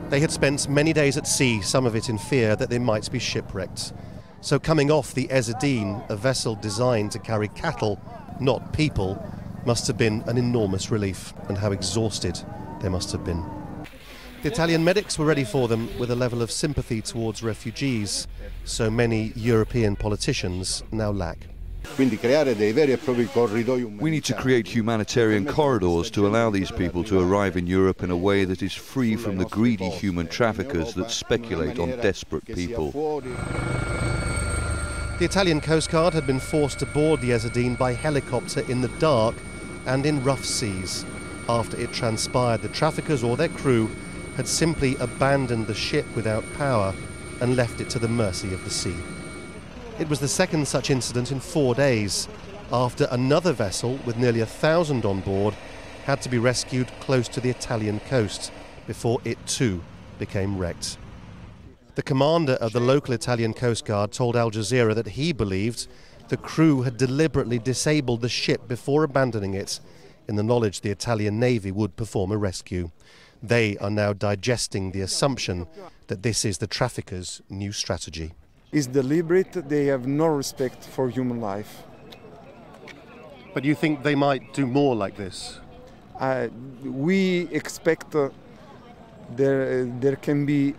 They had spent many days at sea, some of it in fear that they might be shipwrecked. So coming off the Ezzedine, a vessel designed to carry cattle, not people, must have been an enormous relief, and how exhausted they must have been. The Italian medics were ready for them with a level of sympathy towards refugees so many European politicians now lack. We need to create humanitarian corridors to allow these people to arrive in Europe in a way that is free from the greedy human traffickers that speculate on desperate people. The Italian Coast Guard had been forced to board the Ezzedine by helicopter in the dark and in rough seas after it transpired the traffickers or their crew had simply abandoned the ship without power and left it to the mercy of the sea. It was the second such incident in 4 days, after another vessel with nearly 1,000 on board had to be rescued close to the Italian coast before it too became wrecked. The commander of the local Italian Coast Guard told Al Jazeera that he believed the crew had deliberately disabled the ship before abandoning it, in the knowledge the Italian Navy would perform a rescue. They are now digesting the assumption that this is the traffickers' new strategy. It's deliberate, they have no respect for human life. But you think they might do more like this? We expect there can be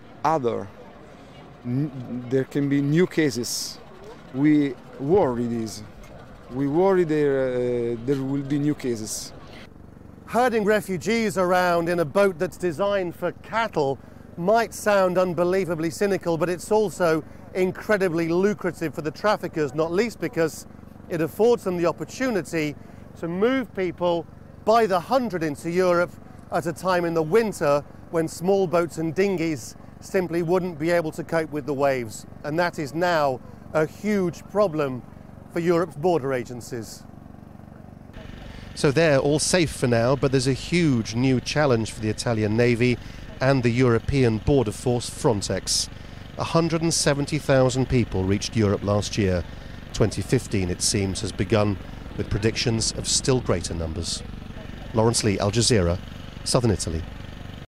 new cases. We worry this. We worry there will be new cases. Herding refugees around in a boat that's designed for cattle might sound unbelievably cynical, but it's also incredibly lucrative for the traffickers, not least because it affords them the opportunity to move people by the hundred into Europe at a time in the winter when small boats and dinghies simply wouldn't be able to cope with the waves. And that is now a huge problem for Europe's border agencies. So they're all safe for now, but there's a huge new challenge for the Italian Navy and the European border force Frontex. 170,000 people reached Europe last year. 2015, it seems, has begun with predictions of still greater numbers. Lawrence Lee, Al Jazeera, Southern Italy.